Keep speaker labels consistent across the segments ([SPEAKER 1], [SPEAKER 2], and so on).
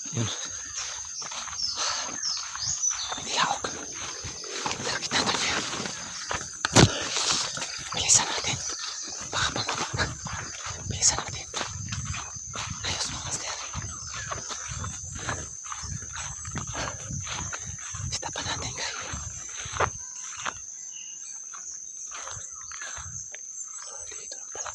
[SPEAKER 1] Yun. May laog. Tarakit natin yan. Bilisan natin. Baka bumaba. Bilisan natin. Ayos mga master. Sita pa natin guys. Dito lang pala.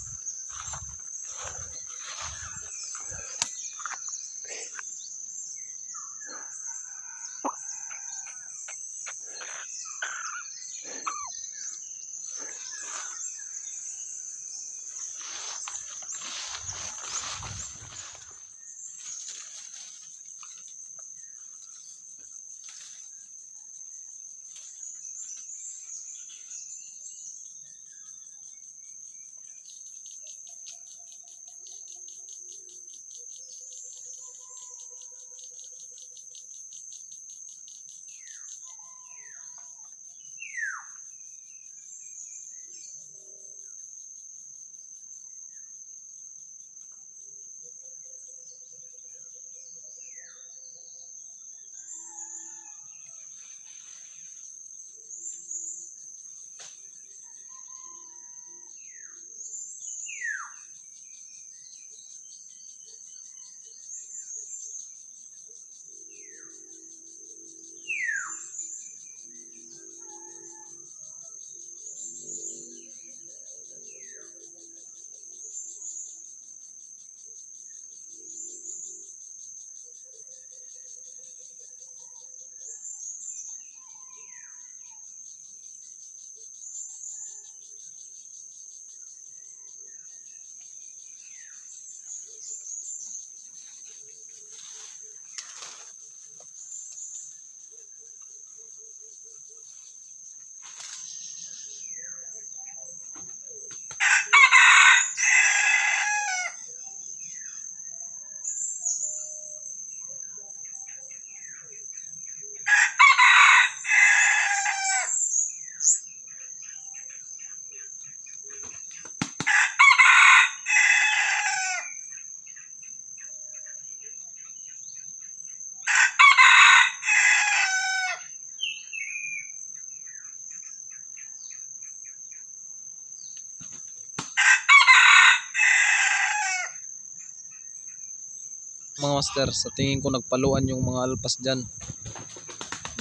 [SPEAKER 1] Mga master, sa tingin ko nagpaluan yung mga alpas dyan.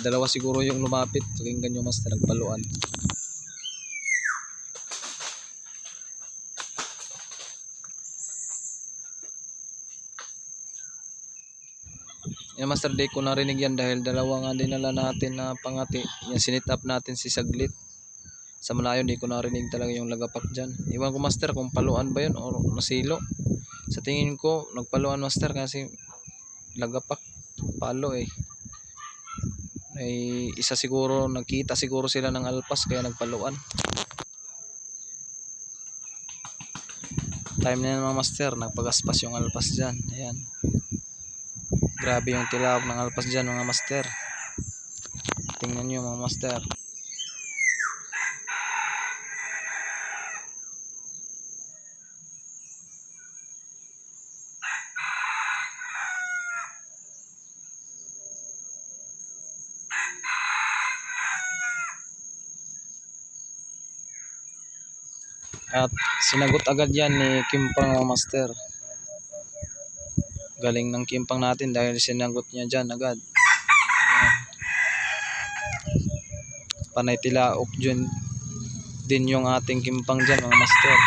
[SPEAKER 1] Dalawa siguro yung lumapit. Pakinggan nyo master, nagpaluan. Yan master, di ko narinig yan dahil dalawa nga dinala natin na pangati. Yan, sinit up natin si saglit. Sa malayo di ko narinig talaga yung lagapak dyan. Iwan ko master kung paluan ba yun o nasilo. Sa tingin ko nagpaluan master kasi lagapak palo eh. Ay isa siguro, nakita siguro sila ng alpas kaya nagpaluan. Time na yan mga master, nagpagaspas yung alpas dyan. Ayan. Grabe yung tilawak ng alpas dyan mga master. Tingnan nyo mga master. At sinagot agad yan ni Kimpang mga master. Galing ng Kimpang natin dahil sinagot niya dyan agad. Ayan. Panay tilaok dyan din yung ating Kimpang dyan mga master.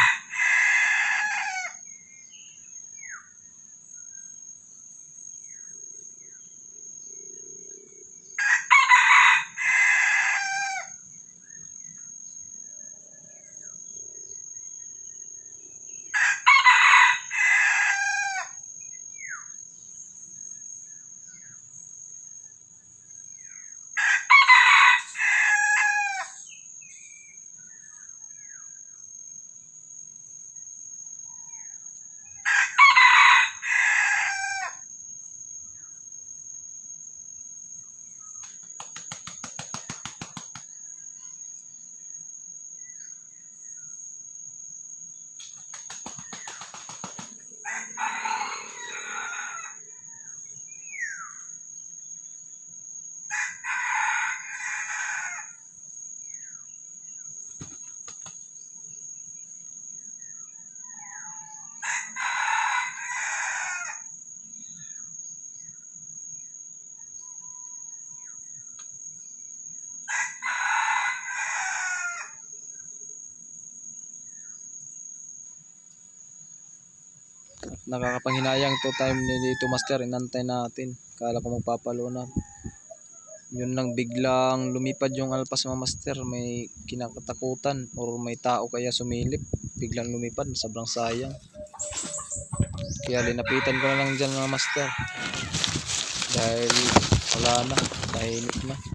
[SPEAKER 1] nakakapanghinayang to time ni dito master, inantay natin. Kala ko magpapalo na. Yun lang biglang lumipad yung alpas mga master, may kinakatakutan or may tao kaya sumilip. Biglang lumipad, sobrang sayang. Kaya linapitan ko na lang dyan mga master. Dahil wala na, tahimik na.